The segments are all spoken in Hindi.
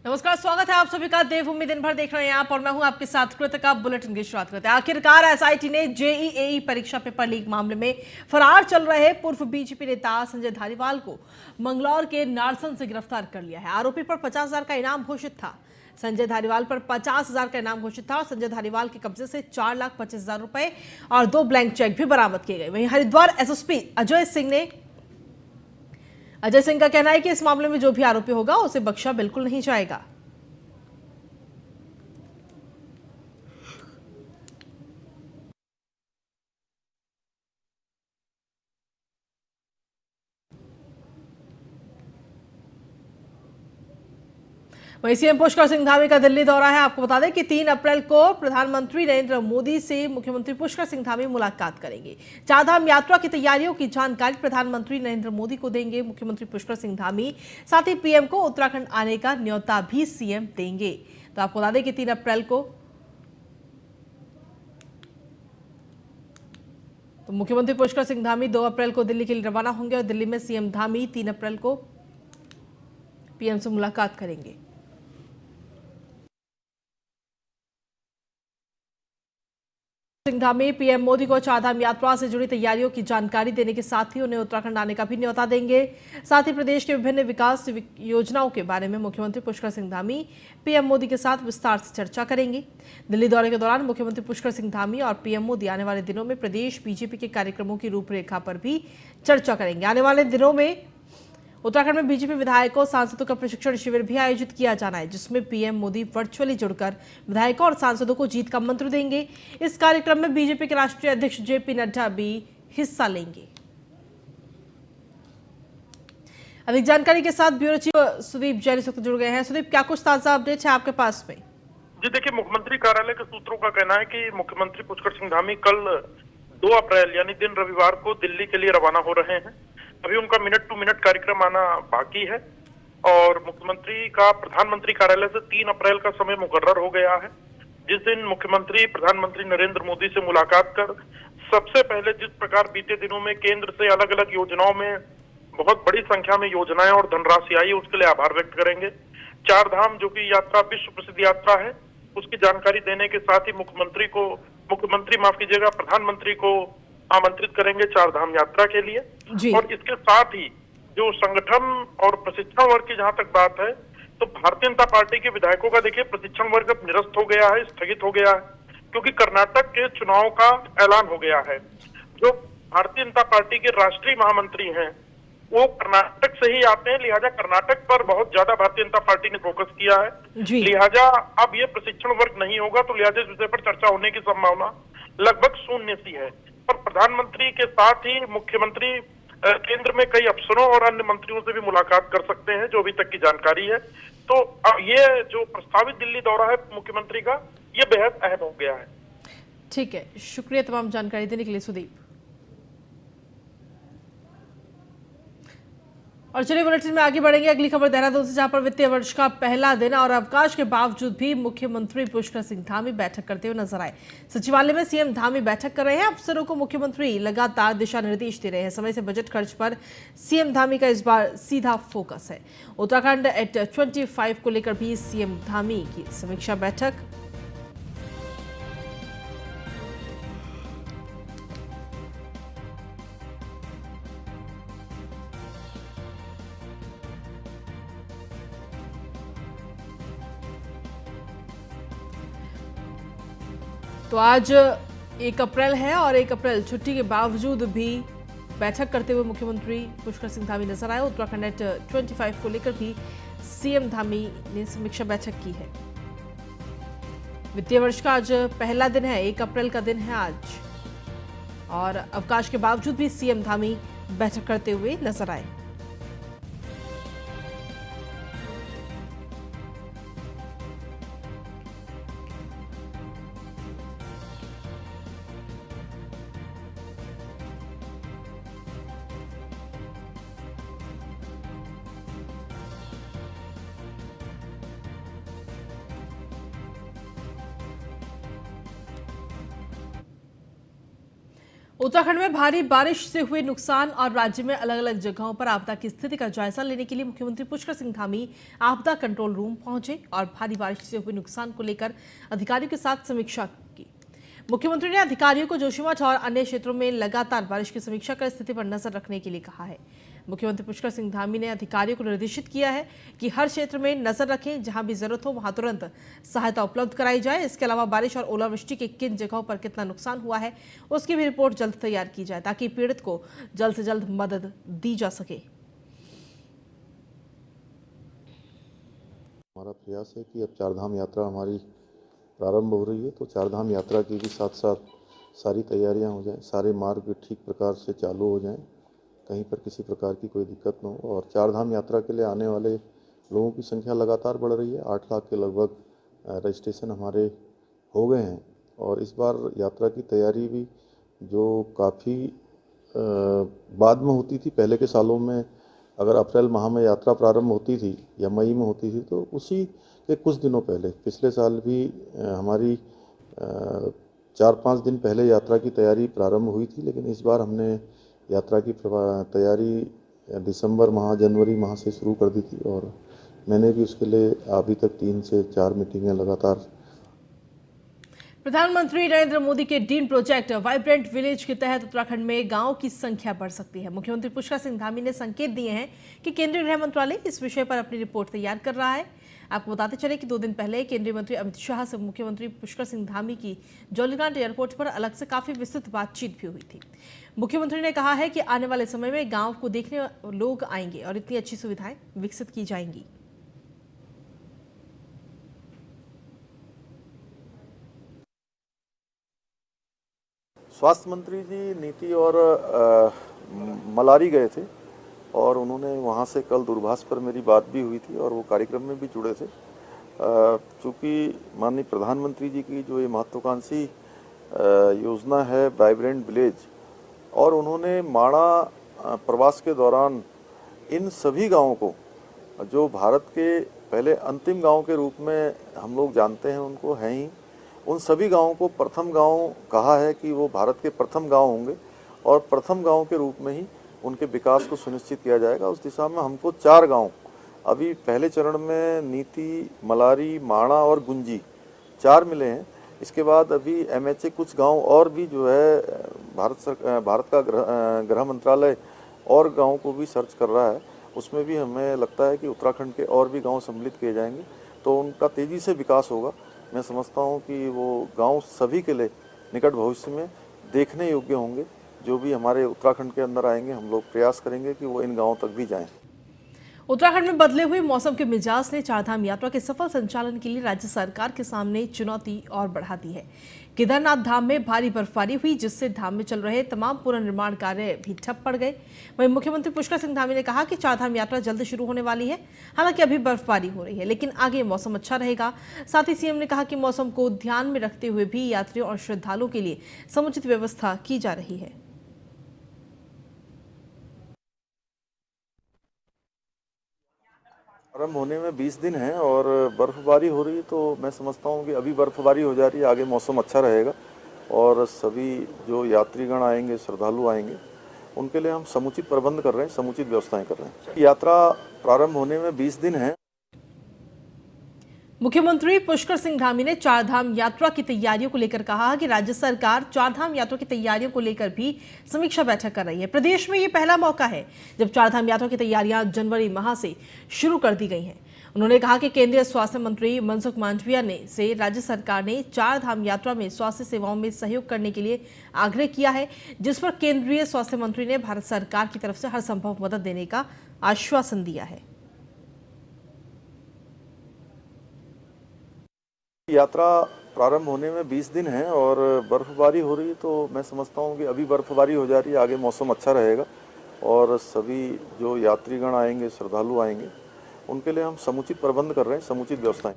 नमस्कार, स्वागत है आप सभी का। देवभूमि दिन भर देख रहे हैं आप और मैं हूं आपके साथ कृतिका। बुलेटिन की शुरुआत करते हैं। आखिरकार एसआईटी ने जेईई परीक्षा पेपर लीक मामले में फरार चल रहे पूर्व बीजेपी नेता संजय धारीवाल को मंगलौर के नारसन से गिरफ्तार कर लिया है। आरोपी पर 50,000 का इनाम घोषित था। संजय धारीवाल पर 50,000 का इनाम घोषित था और संजय धारीवाल के कब्जे से 4,25,000 रुपए और 2 ब्लैंक चेक भी बरामद किए गए। वहीं हरिद्वार एसएसपी अजय सिंह का कहना है कि इस मामले में जो भी आरोपी होगा उसे बख्शा बिल्कुल नहीं जाएगा। वहीं सीएम पुष्कर सिंह धामी का दिल्ली दौरा है। आपको बता दें कि 3 अप्रैल को प्रधानमंत्री नरेंद्र मोदी से मुख्यमंत्री पुष्कर सिंह धामी मुलाकात करेंगे। चारधाम यात्रा की तैयारियों की जानकारी प्रधानमंत्री नरेंद्र मोदी को देंगे मुख्यमंत्री पुष्कर सिंह धामी। साथ ही पीएम को उत्तराखंड आने का न्योता भी सीएम देंगे। तो आपको बता दें कि 3 अप्रैल को तो मुख्यमंत्री पुष्कर सिंह धामी 2 अप्रैल को दिल्ली के लिए रवाना होंगे और दिल्ली में सीएम धामी 3 अप्रैल को पीएम से मुलाकात करेंगे। सिंह धामी पीएम मोदी को चारधाम यात्रा से जुड़ी तैयारियों की जानकारी देने के साथ ही उन्हें उत्तराखंड आने का भी न्योता देंगे। साथ ही प्रदेश के विभिन्न विकास योजनाओं के बारे में मुख्यमंत्री पुष्कर सिंह धामी पीएम मोदी के साथ विस्तार से चर्चा करेंगे। दिल्ली दौरे के दौरान मुख्यमंत्री पुष्कर सिंह धामी और पीएम मोदी आने वाले दिनों में प्रदेश बीजेपी के कार्यक्रमों की रूपरेखा पर भी चर्चा करेंगे। आने वाले दिनों में उत्तराखंड में बीजेपी विधायकों सांसदों का प्रशिक्षण शिविर भी आयोजित किया जाना है, जिसमें पीएम मोदी वर्चुअली जुड़कर विधायकों और सांसदों को जीत का मंत्र देंगे। इस कार्यक्रम में बीजेपी के राष्ट्रीय अध्यक्ष जेपी नड्डा भी हिस्सा लेंगे। अधिक जानकारी के साथ ब्यूरो चीफ सुदीप जैन जुड़ गए हैं। सुदीप, क्या कुछ ताजा अपडेट है आपके पास में? जी देखिए, मुख्यमंत्री कार्यालय के सूत्रों का कहना है कि मुख्यमंत्री पुष्कर सिंह धामी कल 2 अप्रैल यानी दिन रविवार को दिल्ली के लिए रवाना हो रहे हैं। अभी उनका मिनट टू मिनट कार्यक्रम आना बाकी है और मुख्यमंत्री का प्रधानमंत्री कार्यालय से 3 अप्रैल का समय मुकर्रर हो गया है, जिस दिन मुख्यमंत्री प्रधानमंत्री नरेंद्र मोदी से मुलाकात कर सबसे पहले जिस प्रकार बीते दिनों में केंद्र से अलग अलग योजनाओं में बहुत बड़ी संख्या में योजनाएं और धनराशि आई, उसके लिए आभार व्यक्त करेंगे। चारधाम जो कि यात्रा विश्व प्रसिद्ध यात्रा है, उसकी जानकारी देने के साथ ही प्रधानमंत्री को आमंत्रित करेंगे चारधाम यात्रा के लिए। और इसके साथ ही जो संगठन और प्रशिक्षण वर्ग की जहां तक बात है, तो भारतीय जनता पार्टी के विधायकों का देखिए प्रशिक्षण वर्ग अब निरस्त हो गया है, स्थगित हो गया है, क्योंकि कर्नाटक के चुनाव का ऐलान हो गया है। जो भारतीय जनता पार्टी के राष्ट्रीय महामंत्री हैं वो कर्नाटक से ही आते हैं, लिहाजा कर्नाटक पर बहुत ज्यादा भारतीय जनता पार्टी ने फोकस किया है। लिहाजा अब ये प्रशिक्षण वर्ग नहीं होगा, तो लिहाजा इस विषय पर चर्चा होने की संभावना लगभग शून्य सी है। पर प्रधानमंत्री के साथ ही मुख्यमंत्री केंद्र में कई अफसरों और अन्य मंत्रियों से भी मुलाकात कर सकते हैं, जो अभी तक की जानकारी है। तो अब ये जो प्रस्तावित दिल्ली दौरा है मुख्यमंत्री का, ये बेहद अहम हो गया है। ठीक है, शुक्रिया तमाम जानकारी देने के लिए सुदीप। और चलिए बुलेटिन में आगे बढ़ेंगे। अगली खबर देहरादून से, जहां पर वित्तीय वर्ष का पहला दिन और अवकाश के बावजूद भी मुख्यमंत्री पुष्कर सिंह धामी बैठक करते हुए नजर आए। सचिवालय में सीएम धामी बैठक कर रहे हैं। अफसरों को मुख्यमंत्री लगातार दिशा निर्देश दे रहे हैं। समय से बजट खर्च पर सीएम धामी का इस बार सीधा फोकस है। उत्तराखंड एट 25 को लेकर भी सीएम धामी की समीक्षा बैठक। तो आज 1 अप्रैल है और 1 अप्रैल छुट्टी के बावजूद भी बैठक करते हुए मुख्यमंत्री पुष्कर सिंह धामी नजर आए। उत्तराखंड एट 25 को लेकर भी सीएम धामी ने समीक्षा बैठक की है। वित्तीय वर्ष का आज पहला दिन है, 1 अप्रैल का दिन है आज, और अवकाश के बावजूद भी सीएम धामी बैठक करते हुए नजर आए। उत्तराखंड में भारी बारिश से हुए नुकसान और राज्य में अलग अलग जगहों पर आपदा की स्थिति का जायजा लेने के लिए मुख्यमंत्री पुष्कर सिंह धामी आपदा कंट्रोल रूम पहुंचे और भारी बारिश से हुए नुकसान को लेकर अधिकारियों के साथ समीक्षा की। मुख्यमंत्री ने अधिकारियों को जोशीमठ और अन्य क्षेत्रों में लगातार बारिश की समीक्षा कर स्थिति पर नजर रखने के लिए कहा है। मुख्यमंत्री पुष्कर सिंह धामी ने अधिकारियों को निर्देशित किया है कि हर क्षेत्र में नजर रखें, जहां भी जरूरत हो वहां तुरंत सहायता उपलब्ध कराई जाए। इसके अलावा बारिश और ओलावृष्टि के किन जगहों पर कितना नुकसान हुआ है उसकी भी रिपोर्ट जल्द तैयार की जाए ताकि पीड़ित को जल्द से जल्द मदद दी जा सके। हमारा प्रयास है कि अब चारधाम यात्रा हमारी प्रारंभ हो रही है, तो चारधाम यात्रा की भी साथ साथ सारी तैयारियां हो जाएं, सारे मार्ग ठीक प्रकार से चालू हो जाएं, कहीं पर किसी प्रकार की कोई दिक्कत न हो। और चारधाम यात्रा के लिए आने वाले लोगों की संख्या लगातार बढ़ रही है। 8 लाख के लगभग रजिस्ट्रेशन हमारे हो गए हैं और इस बार यात्रा की तैयारी भी जो काफ़ी बाद में होती थी, पहले के सालों में अगर अप्रैल माह में यात्रा प्रारंभ होती थी या मई में होती थी तो उसी के कुछ दिनों पहले, पिछले साल भी हमारी 4-5 दिन पहले यात्रा की तैयारी प्रारंभ हुई थी, लेकिन इस बार हमने यात्रा की तैयारी दिसंबर माह, जनवरी माह से शुरू कर दी थी और मैंने भी उसके लिए अभी तक 3 से 4 मीटिंगें लगातार। प्रधानमंत्री नरेंद्र मोदी के ड्रीम प्रोजेक्ट वाइब्रेंट विलेज के तहत उत्तराखंड में गांवों की संख्या बढ़ सकती है। मुख्यमंत्री पुष्कर सिंह धामी ने संकेत दिए हैं कि केंद्रीय गृह मंत्रालय इस विषय पर अपनी रिपोर्ट तैयार कर रहा है। आपको बताते चले कि 2 दिन पहले केंद्रीय मंत्री अमित शाह से मुख्यमंत्री पुष्कर सिंह धामी की जौलीग्रांट एयरपोर्ट पर अलग से काफी विस्तृत बातचीत भी हुई थी। मुख्यमंत्री ने कहा है कि आने वाले समय में गांव को देखने लोग आएंगे और इतनी अच्छी सुविधाएं विकसित की जाएंगी। स्वास्थ्य मंत्री जी नीति और मलारी गए थे और उन्होंने वहाँ से कल दूरभाष पर मेरी बात भी हुई थी और वो कार्यक्रम में भी जुड़े थे। चूँकि माननीय प्रधानमंत्री जी की जो ये महत्वाकांक्षी योजना है वाइब्रेंट विलेज, और उन्होंने माणा प्रवास के दौरान इन सभी गाँवों को, जो भारत के पहले अंतिम गाँव के रूप में हम लोग जानते हैं उनको हैं ही, उन सभी गाँवों को प्रथम गाँव कहा है कि वो भारत के प्रथम गाँव होंगे और प्रथम गाँव के रूप में ही उनके विकास को सुनिश्चित किया जाएगा। उस दिशा में हमको 4 गाँव अभी पहले चरण में नीति, मलारी, माणा और गुंजी 4 मिले हैं। इसके बाद अभी MHA कुछ गांव और भी जो है भारत का गृह मंत्रालय और गाँव को भी सर्च कर रहा है। उसमें भी हमें लगता है कि उत्तराखंड के और भी गाँव सम्मिलित किए जाएंगे तो उनका तेज़ी से विकास होगा। मैं समझता हूँ कि वो गांव सभी के लिए निकट भविष्य में देखने योग्य होंगे। जो भी हमारे उत्तराखंड के अंदर आएंगे हम लोग प्रयास करेंगे कि वो इन गांवों तक भी जाएं। उत्तराखंड में बदले हुए मौसम के मिजाज ने चारधाम यात्रा के सफल संचालन के लिए राज्य सरकार के सामने चुनौती और बढ़ा दी है। केदारनाथ धाम में भारी बर्फबारी हुई जिससे धाम में चल रहे तमाम पुनर्निर्माण कार्य भी ठप पड़ गए। वहीं मुख्यमंत्री पुष्कर सिंह धामी ने कहा कि चारधाम यात्रा जल्द शुरू होने वाली है। हालांकि अभी बर्फबारी हो रही है लेकिन आगे मौसम अच्छा रहेगा। साथ ही सीएम ने कहा कि मौसम को ध्यान में रखते हुए भी यात्रियों और श्रद्धालुओं के लिए समुचित व्यवस्था की जा रही है। प्रारंभ होने में 20 दिन हैं और बर्फबारी हो रही है, तो मैं समझता हूँ कि अभी बर्फबारी हो जा रही है, आगे मौसम अच्छा रहेगा और सभी जो यात्रीगण आएंगे, श्रद्धालु आएंगे, उनके लिए हम समुचित प्रबंध कर रहे हैं, समुचित व्यवस्थाएं कर रहे हैं। यात्रा प्रारंभ होने में 20 दिन हैं। मुख्यमंत्री पुष्कर सिंह धामी ने चारधाम यात्रा की तैयारियों को लेकर कहा कि राज्य सरकार चारधाम यात्रा की तैयारियों को लेकर भी समीक्षा बैठक कर रही है। प्रदेश में ये पहला मौका है जब चारधाम यात्रा की तैयारियां जनवरी माह से शुरू कर दी गई हैं। उन्होंने कहा कि केंद्रीय स्वास्थ्य मंत्री मनसुख मांडविया से राज्य सरकार ने चारधाम यात्रा में स्वास्थ्य सेवाओं में सहयोग करने के लिए आग्रह किया है, जिस पर केंद्रीय स्वास्थ्य मंत्री ने भारत सरकार की तरफ से हर संभव मदद देने का आश्वासन दिया है। यात्रा प्रारंभ होने में 20 दिन हैं और बर्फबारी हो रही है, तो मैं समझता हूँ कि अभी बर्फबारी हो जा रही है, आगे मौसम अच्छा रहेगा और सभी जो यात्रीगण आएंगे, श्रद्धालु आएंगे, उनके लिए हम समुचित प्रबंध कर रहे हैं, समुचित व्यवस्थाएं।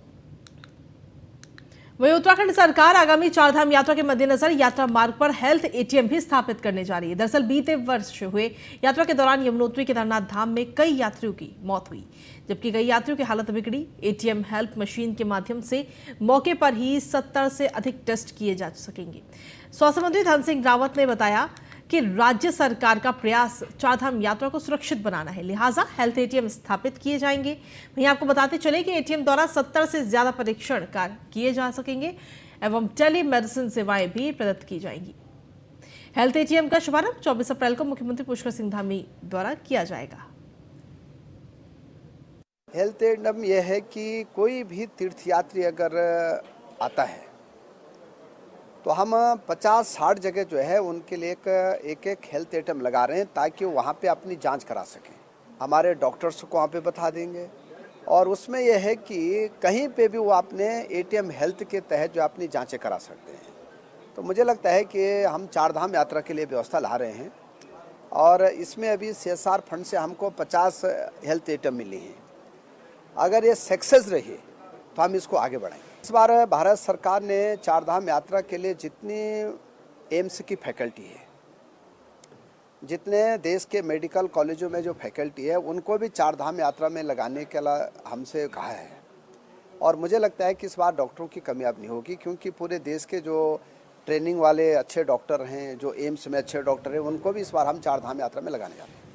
वहीं उत्तराखंड सरकार आगामी चारधाम यात्रा के मद्देनजर यात्रा मार्ग पर हेल्थ एटीएम भी स्थापित करने जा रही है। दरअसल बीते वर्ष हुए यात्रा के दौरान यमुनोत्री केदारनाथ धाम में कई यात्रियों की मौत हुई, जबकि कई यात्रियों की हालत बिगड़ी। एटीएम हेल्प मशीन के माध्यम से मौके पर ही 70 से अधिक टेस्ट किए जा सकेंगे। स्वास्थ्य मंत्री धन सिंह रावत ने बताया कि राज्य सरकार का प्रयास चारधाम यात्रा को सुरक्षित बनाना है, लिहाजा हेल्थ एटीएम स्थापित किए जाएंगे। वहीं आपको बताते चले कि एटीएम द्वारा 70 से ज्यादा परीक्षण कार्य किए जा सकेंगे एवं टेली मेडिसिन सेवाएं भी प्रदत्त की जाएंगी। हेल्थ एटीएम का शुभारंभ 24 अप्रैल को मुख्यमंत्री पुष्कर सिंह धामी द्वारा किया जाएगा। हेल्थ एटीएम यह है कि कोई भी तीर्थयात्री अगर आता है तो हम 50-60 जगह जो है उनके लिए एक हेल्थ एटीएम लगा रहे हैं ताकि वो वहाँ पे अपनी जांच करा सकें। हमारे डॉक्टर्स को वहाँ पे बता देंगे और उसमें यह है कि कहीं पे भी वो अपने एटीएम हेल्थ के तहत जो अपनी जांचें करा सकते हैं। तो मुझे लगता है कि हम चारधाम यात्रा के लिए व्यवस्था ला रहे हैं और इसमें अभी CSR फंड से हमको 50 हेल्थ एटीएम मिली हैं। अगर ये सक्सेस रही तो हम इसको आगे बढ़ाएंगे। इस बार भारत सरकार ने चारधाम यात्रा के लिए जितनी एम्स की फैकल्टी है, जितने देश के मेडिकल कॉलेजों में जो फैकल्टी है, उनको भी चारधाम यात्रा में लगाने के लिए हमसे कहा है। और मुझे लगता है कि इस बार डॉक्टरों की कमी अब नहीं होगी, क्योंकि पूरे देश के जो ट्रेनिंग वाले अच्छे डॉक्टर हैं, जो एम्स में अच्छे डॉक्टर हैं, उनको भी इस बार हम चारधाम यात्रा में लगाने जा रहे हैं।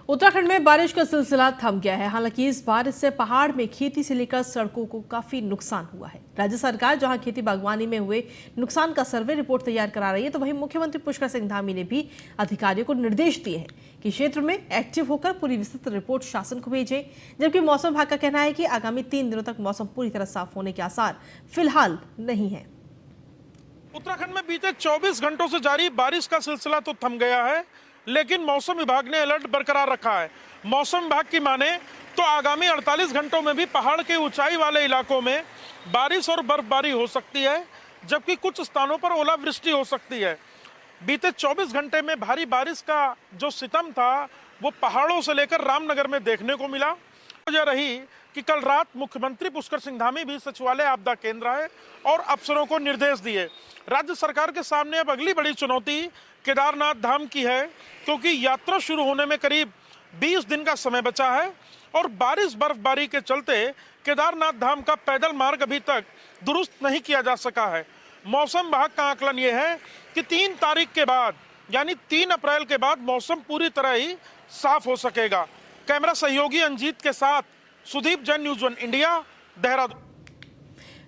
उत्तराखंड में बारिश का सिलसिला थम गया है। हालांकि इस बारिश से पहाड़ में खेती से लेकर सड़कों को काफी नुकसान हुआ है। राज्य सरकार जहां खेती बागवानी में हुए नुकसान का सर्वे रिपोर्ट तैयार करा रही है, तो वहीं मुख्यमंत्री पुष्कर सिंह धामी ने भी अधिकारियों को निर्देश दिए हैं कि क्षेत्र में एक्टिव होकर पूरी विस्तृत रिपोर्ट शासन को भेजें। जबकि मौसम विभाग का कहना है कि आगामी 3 दिनों तक मौसम पूरी तरह साफ होने के आसार फिलहाल नहीं है। उत्तराखंड में बीते 24 घंटों से जारी बारिश का सिलसिला तो थम गया है, लेकिन मौसम विभाग ने अलर्ट बरकरार रखा है। मौसम विभाग की माने तो आगामी 48 घंटों में भी पहाड़ के ऊंचाई वाले इलाकों में बारिश और बर्फबारी हो सकती है, जबकि कुछ स्थानों पर ओलावृष्टि हो सकती है। बीते 24 घंटे में भारी बारिश का जो सितम था वो पहाड़ों से लेकर रामनगर में देखने को मिला। वजह रही कि कल रात मुख्यमंत्री पुष्कर सिंह धामी भी सचिवालय आपदा केंद्र आए और अफसरों को निर्देश दिए। राज्य सरकार के सामने अब अगली बड़ी चुनौती केदारनाथ धाम की है, क्योंकि यात्रा शुरू होने में करीब 20 दिन का समय बचा है और बारिश बर्फबारी के चलते केदारनाथ धाम का पैदल मार्ग अभी तक दुरुस्त नहीं किया जा सका है। मौसम विभाग का आकलन ये है कि 3 तारीख के बाद यानी 3 अप्रैल के बाद मौसम पूरी तरह ही साफ हो सकेगा। कैमरा सहयोगी अंजीत के साथ सुदीप जैन, न्यूज़ 1 इंडिया, देहरादून।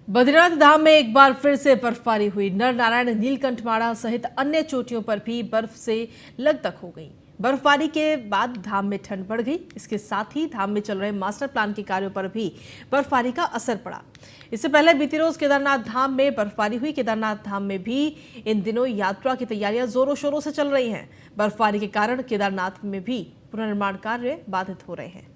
बद्रीनाथ धाम में एक बार फिर से बर्फबारी हुई। नर नारायण, नीलकंठमाड़ा सहित अन्य चोटियों पर भी बर्फ से लकदक हो गई। बर्फबारी के बाद धाम में ठंड बढ़ गई। इसके साथ ही धाम में चल रहे मास्टर प्लान के कार्यों पर भी बर्फबारी का असर पड़ा। इससे पहले बीती रोज केदारनाथ धाम में बर्फबारी हुई। केदारनाथ धाम में भी इन दिनों यात्रा की तैयारियां जोरों शोरों से चल रही हैं। बर्फबारी के कारण केदारनाथ में भी पुनर्निर्माण कार्य बाधित हो रहे हैं।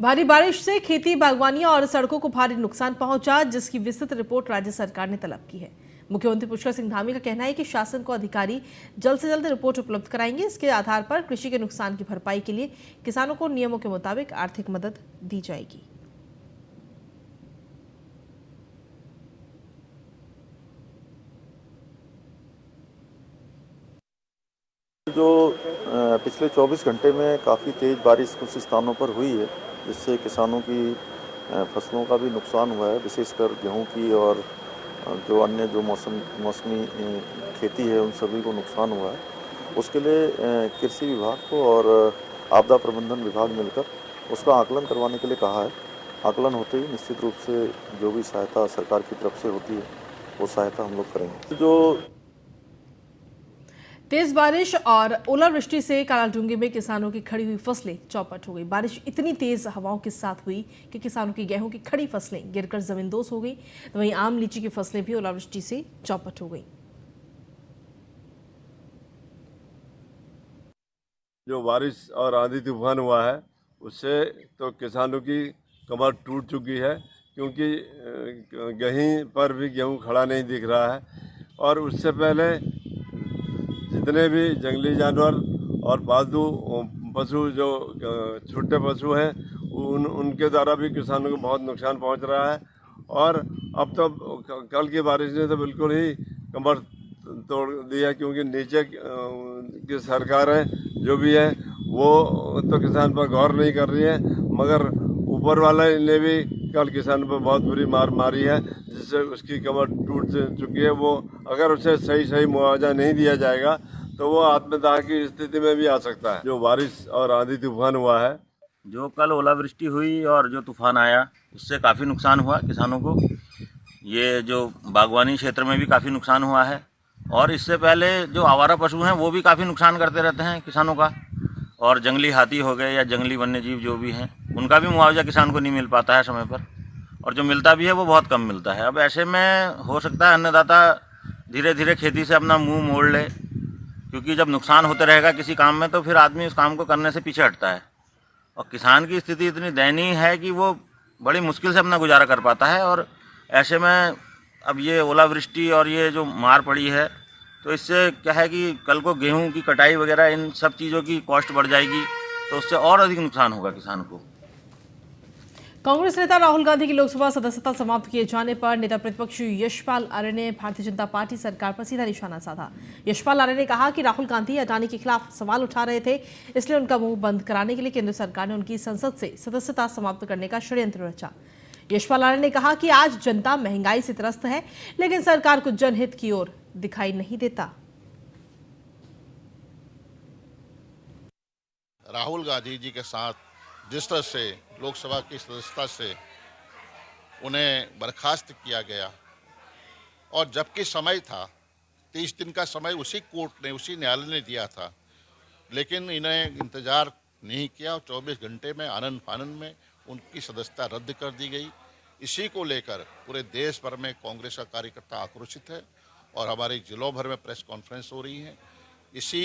भारी बारिश से खेती बागवानी और सड़कों को भारी नुकसान पहुंचा, जिसकी विस्तृत रिपोर्ट राज्य सरकार ने तलब की है। मुख्यमंत्री पुष्कर सिंह धामी का कहना है कि शासन को अधिकारी जल्द से जल्द रिपोर्ट उपलब्ध कराएंगे। इसके आधार पर कृषि के नुकसान की भरपाई के लिए किसानों को नियमों के मुताबिक आर्थिक मदद दी जाएगी। जो पिछले 24 घंटे में काफ़ी तेज़ बारिश कुछ स्थानों पर हुई है, जिससे किसानों की फसलों का भी नुकसान हुआ है, विशेषकर गेहूं की और जो अन्य जो मौसमी खेती है उन सभी को नुकसान हुआ है। उसके लिए कृषि विभाग को और आपदा प्रबंधन विभाग मिलकर उसका आकलन करवाने के लिए कहा है। आकलन होते ही निश्चित रूप से जो भी सहायता सरकार की तरफ से होती है वो सहायता हम लोग करेंगे। जो तेज बारिश और ओलावृष्टि से कालाडूंगी में किसानों की खड़ी हुई फसलें चौपट हो गई। बारिश इतनी तेज हवाओं के साथ हुई कि किसानों की गेहूं की खड़ी फसलें गिरकर जमींदोज हो गई। तो वहीं आम लीची की फसलें भी ओलावृष्टि से चौपट हो गई। जो बारिश और आंधी तूफान हुआ है उससे तो किसानों की कमर टूट चुकी है, क्योंकि कहीं पर भी गेहूं खड़ा नहीं दिख रहा है। और उससे पहले जितने भी जंगली जानवर और पालतू पशु जो छोटे पशु हैं उनके द्वारा भी किसानों को बहुत नुकसान पहुंच रहा है। और अब तो कल की बारिश ने तो बिल्कुल ही कमर तोड़ दिया, क्योंकि नीचे की सरकारें जो भी है वो तो किसान पर गौर नहीं कर रही है, मगर ऊपर वाले ने भी कल किसान पर बहुत बुरी मार मारी है, जिससे उसकी कमर टूट चुकी है। वो अगर उसे सही मुआवजा नहीं दिया जाएगा तो वो आत्मदाह की स्थिति में भी आ सकता है। जो बारिश और आंधी तूफान हुआ है, जो कल ओलावृष्टि हुई और जो तूफान आया, उससे काफ़ी नुकसान हुआ किसानों को। ये जो बागवानी क्षेत्र में भी काफ़ी नुकसान हुआ है, और इससे पहले जो आवारा पशु हैं वो भी काफ़ी नुकसान करते रहते हैं किसानों का, और जंगली हाथी हो गए या जंगली वन्य जीव जो भी हैं, उनका भी मुआवजा किसान को नहीं मिल पाता है समय पर, और जो मिलता भी है वो बहुत कम मिलता है। अब ऐसे में हो सकता है अन्नदाता धीरे धीरे खेती से अपना मुंह मोड़ ले, क्योंकि जब नुकसान होते रहेगा किसी काम में तो फिर आदमी उस काम को करने से पीछे हटता है, और किसान की स्थिति इतनी दयनीय है कि वो बड़ी मुश्किल से अपना गुजारा कर पाता है। और ऐसे में अब ये ओलावृष्टि और ये जो मार पड़ी है, तो इससे क्या है कि कल को गेहूं की कटाई वगैरह इन सब चीज़ों की कॉस्ट बढ़ जाएगी, तो उससे और अधिक नुकसान होगा किसान को। कांग्रेस नेता राहुल गांधी की लोकसभा सदस्यता समाप्त किए जाने पर नेता प्रतिपक्ष यशपाल आर्य ने भारतीय जनता पार्टी सरकार पर सीधा निशाना साधा। यशपाल आर्य ने कहा कि राहुल गांधी अडानी के खिलाफ सवाल उठा रहे थे, इसलिए उनका मुंह बंद कराने के लिए केंद्र सरकार ने उनकी संसद से सदस्यता समाप्त करने का षड्यंत्र रचा। यशपाल आर्य ने कहा कि आज जनता महंगाई से त्रस्त है, लेकिन सरकार को जनहित की ओर दिखाई नहीं देता। राहुल गांधी जी के साथ जिस तरह से लोकसभा की सदस्यता से उन्हें बर्खास्त किया गया, और जबकि समय था 30 दिन का समय उसी कोर्ट ने, उसी न्यायालय ने दिया था, लेकिन इन्हें इंतजार नहीं किया और 24 घंटे में आनन फानन में उनकी सदस्यता रद्द कर दी गई। इसी को लेकर पूरे देश भर में कांग्रेस का कार्यकर्ता आक्रोशित है और हमारे जिलों भर में प्रेस कॉन्फ्रेंस हो रही है। इसी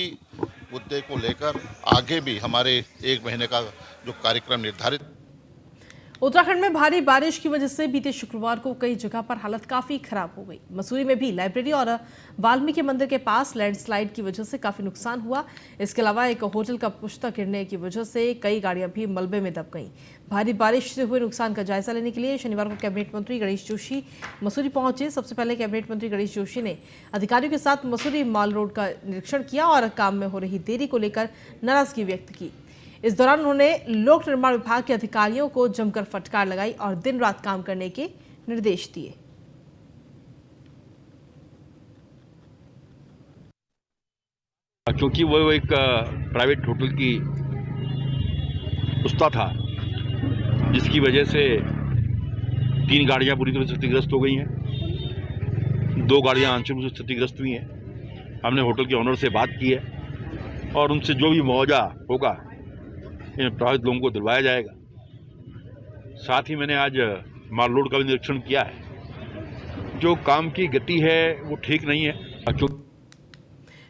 मुद्दे को लेकर आगे भी हमारे 1 महीने का जो कार्यक्रम निर्धारित। उत्तराखंड में भारी बारिश की वजह से बीते शुक्रवार को कई जगह पर हालत काफी खराब हो गई। मसूरी में भी लाइब्रेरी और वाल्मीकि मंदिर के पास लैंडस्लाइड की वजह से काफी नुकसान हुआ। इसके अलावा एक होटल का पुश्ता गिरने की वजह से कई गाड़ियां भी मलबे में दब गईं। भारी बारिश से हुए नुकसान का जायजा लेने के लिए शनिवार को कैबिनेट मंत्री गणेश जोशी मसूरी पहुंचे। सबसे पहले कैबिनेट मंत्री गणेश जोशी ने अधिकारियों के साथ मसूरी माल रोड का निरीक्षण किया और काम में हो रही देरी को लेकर नाराजगी व्यक्त की। इस दौरान उन्होंने लोक निर्माण विभाग के अधिकारियों को जमकर फटकार लगाई और दिन रात काम करने के निर्देश दिए। क्योंकि वो एक प्राइवेट होटल की पुश्ता था, जिसकी वजह से 3 गाड़ियां पूरी तरह से क्षतिग्रस्त हो गई हैं, 2 गाड़ियां आंशिक रूप से क्षतिग्रस्त हुई हैं। हमने होटल के ऑनर से बात की है और उनसे जो भी मुआवजा होगा इन प्रभावित लोगों को दिलवाया जाएगा। साथ ही मैंने आज माल रोड का भी निरीक्षण किया है। जो काम की गति है वो ठीक नहीं है।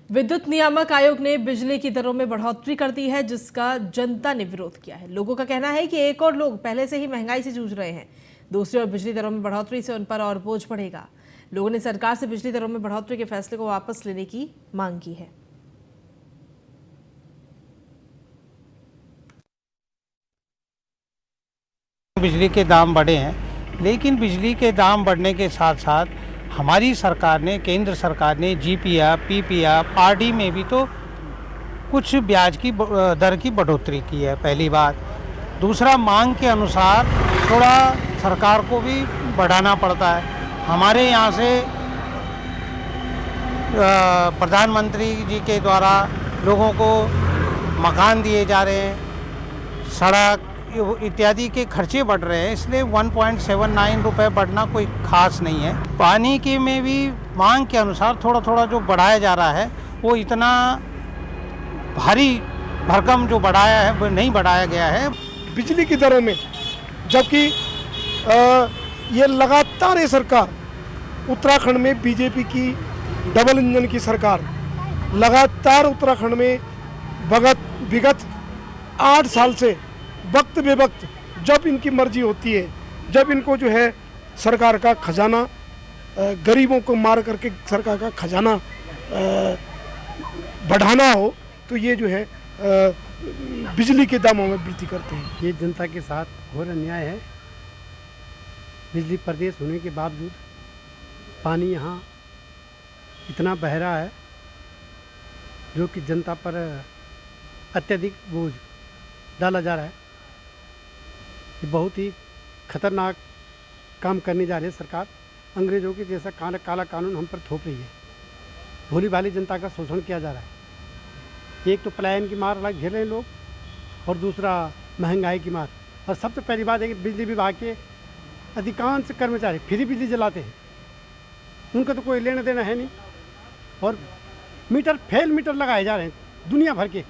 विद्युत नियामक आयोग ने बिजली की दरों में बढ़ोतरी कर दी है, जिसका जनता ने विरोध किया है। लोगों का कहना है कि एक और लोग पहले से ही महंगाई से जूझ रहे हैं, दूसरी ओर बिजली दरों में बढ़ोतरी से उन पर और बोझ बढ़ेगा। लोगों ने सरकार से बिजली दरों में बढ़ोतरी के फैसले को वापस लेने की मांग की है। बिजली के दाम बढ़े हैं, लेकिन बिजली के दाम बढ़ने के साथ साथ हमारी सरकार ने, केंद्र सरकार ने जीपीएफ, पीपीएफ, आरडी में भी तो कुछ ब्याज की दर की बढ़ोतरी की है, पहली बात। दूसरा, मांग के अनुसार थोड़ा सरकार को भी बढ़ाना पड़ता है। हमारे यहाँ से प्रधानमंत्री जी के द्वारा लोगों को मकान दिए जा रहे हैं, सड़क इत्यादि के खर्चे बढ़ रहे हैं, इसलिए 1.79 रुपये बढ़ना कोई खास नहीं है। पानी के में भी मांग के अनुसार थोड़ा थोड़ा जो बढ़ाया जा रहा है, वो इतना भारी भरकम जो बढ़ाया है वो नहीं बढ़ाया गया है। बिजली की दरों में, जबकि ये लगातार ये सरकार, उत्तराखंड में बीजेपी की डबल इंजन की सरकार लगातार उत्तराखंड में विगत 8 साल से वक्त बेवक्त जब इनकी मर्जी होती है, जब इनको जो है सरकार का खजाना, गरीबों को मार करके सरकार का खजाना बढ़ाना हो, तो ये जो है बिजली के दामों में वृद्धि करते हैं। ये जनता के साथ घोर अन्याय है। बिजली प्रदेश होने के बावजूद पानी यहाँ इतना बह रहा है जो कि जनता पर अत्यधिक बोझ डाला जा रहा है। ये बहुत ही खतरनाक काम करने जा रही है सरकार। अंग्रेज़ों के जैसा काला कानून हम पर थोप रही है। भोली भाली जनता का शोषण किया जा रहा है। एक तो पलायन की मार घेर रहे हैं लोग, और दूसरा महंगाई की मार। और सबसे पहली बात है कि बिजली विभाग के अधिकांश कर्मचारी फ्री बिजली जलाते हैं, उनका तो कोई लेना देना है नहीं। और फेल मीटर लगाए जा रहे हैं दुनिया भर के,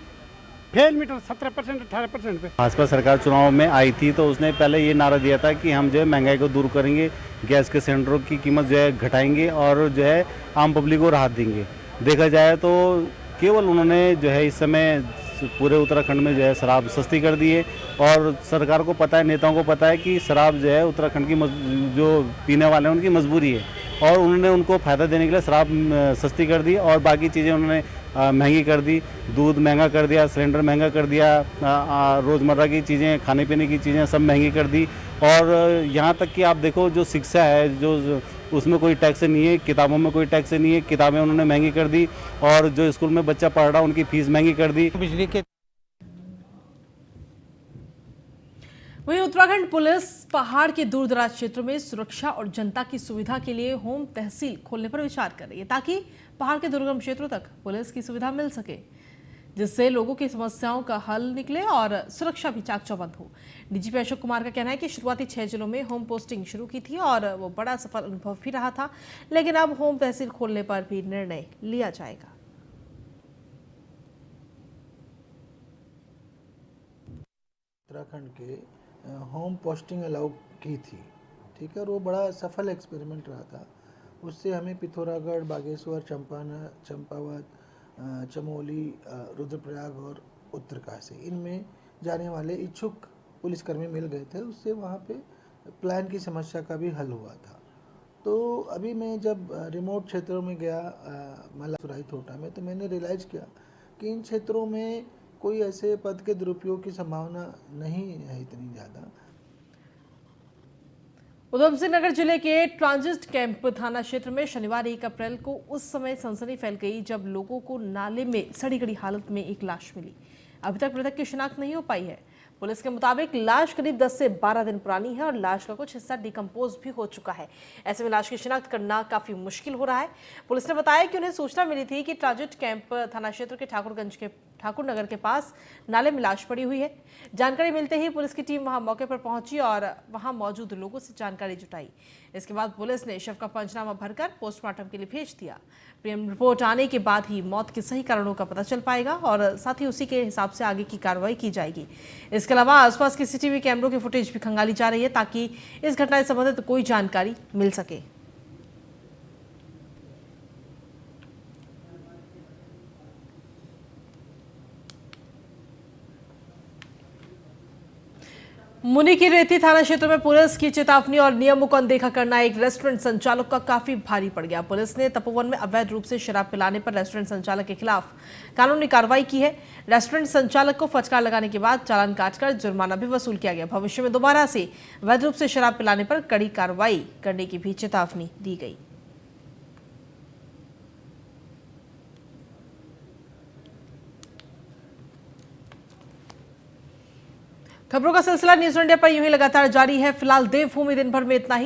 फेल मीटर 17% 18% पे। भाजपा सरकार चुनाव में आई थी तो उसने पहले ये नारा दिया था कि हम जो है महंगाई को दूर करेंगे, गैस के सिलेंडरों की कीमत जो है घटाएंगे और जो है आम पब्लिक को राहत देंगे। देखा जाए तो केवल उन्होंने जो है इस समय पूरे उत्तराखंड में जो है शराब सस्ती कर दी है, और सरकार को पता है, नेताओं को पता है कि शराब जो है उत्तराखंड की जो पीने वाले हैं उनकी मजबूरी है, और उन्होंने उनको फ़ायदा देने के लिए शराब सस्ती कर दी और बाकी चीज़ें उन्होंने महंगी कर दी। दूध महंगा कर दिया, सिलेंडर महंगा कर दिया, रोज़मर्रा की चीज़ें, खाने पीने की चीज़ें सब महंगी कर दी। और यहाँ तक कि आप देखो जो शिक्षा है, जो उसमें कोई टैक्स नहीं है, किताबों में कोई टैक्स नहीं है, किताबें उन्होंने महंगी कर दी, और जो स्कूल में बच्चा पढ़ रहा उनकी फीस महंगी कर दी। बिजली के वहीं उत्तराखंड पुलिस पहाड़ के दूर दराज क्षेत्रों में सुरक्षा और जनता की सुविधा के लिए होम तहसील खोलने पर विचार कर रही है, ताकि पहाड़ के दुर्गम क्षेत्रों तक पुलिस की सुविधा मिल सके, जिससे लोगों की समस्याओं का हल निकले और सुरक्षा भी चाक चौबंद हो। डीजीपी अशोक कुमार का कहना है कि शुरुआती 6 जिलों में होम पोस्टिंग शुरू की थी और वो बड़ा सफल अनुभव भी रहा था, लेकिन अब होम तहसील खोलने पर भी निर्णय लिया जाएगा। उत्तराखंड के होम पोस्टिंग अलाउ की थी, ठीक है, और वो बड़ा सफल एक्सपेरिमेंट रहा था। उससे हमें पिथौरागढ़, बागेश्वर, चंपावत, चमोली, रुद्रप्रयाग और उत्तरकाशी, इनमें जाने वाले इच्छुक पुलिसकर्मी मिल गए थे। उससे वहाँ पे प्लान की समस्या का भी हल हुआ था। तो अभी मैं जब रिमोट क्षेत्रों में गया, मलासुराई थोटा में, तो मैंने रियलाइज़ किया कि इन क्षेत्रों में कोई ऐसे पद के दुरुपयोग की संभावना नहीं है इतनी ज़्यादा। उधमसिंह नगर जिले के ट्रांजिट कैंप थाना क्षेत्र में शनिवार 1 अप्रैल को उस समय सनसनी फैल गई जब लोगों को नाले में सड़ी गड़ी हालत में एक लाश मिली। अभी तक मृतक की शिनाख्त नहीं हो पाई है। पुलिस के मुताबिक लाश करीब 10 से 12 दिन पुरानी है और लाश का कुछ हिस्सा डिकम्पोज भी हो चुका है। ऐसे में लाश की शिनाख्त करना काफी मुश्किल हो रहा है। पुलिस ने बताया कि उन्हें सूचना मिली थी कि ट्रांजिट कैंप थाना क्षेत्र के ठाकुर नगर के पास नाले में लाश पड़ी हुई है। जानकारी मिलते ही पुलिस की टीम वहां मौके पर पहुंची और वहां मौजूद लोगों से जानकारी जुटाई। इसके बाद पुलिस ने शव का पंचनामा भरकर पोस्टमार्टम के लिए भेज दिया। पीएम रिपोर्ट आने के बाद ही मौत के सही कारणों का पता चल पाएगा और साथ ही उसी के हिसाब से आगे की कार्रवाई की जाएगी। इसके अलावा आसपास के सीसीटीवी कैमरों की फुटेज भी खंगाली जा रही है ताकि इस घटना से संबंधित कोई जानकारी मिल सके। मुनि की रेती थाना क्षेत्र में पुलिस की चेतावनी और नियमों को अनदेखा करना एक रेस्टोरेंट संचालक का काफी भारी पड़ गया। पुलिस ने तपोवन में अवैध रूप से शराब पिलाने पर रेस्टोरेंट संचालक के खिलाफ कानूनी कार्रवाई की है। रेस्टोरेंट संचालक को फटकार लगाने के बाद चालान काटकर जुर्माना भी वसूल किया गया। भविष्य में दोबारा से अवैध रूप से शराब पिलाने पर कड़ी कार्रवाई करने की भी चेतावनी दी गई। खबरों का सिलसिला न्यूज़ इंडिया पर यूं ही लगातार जारी है। फिलहाल देवभूमि दिन भर में इतना ही।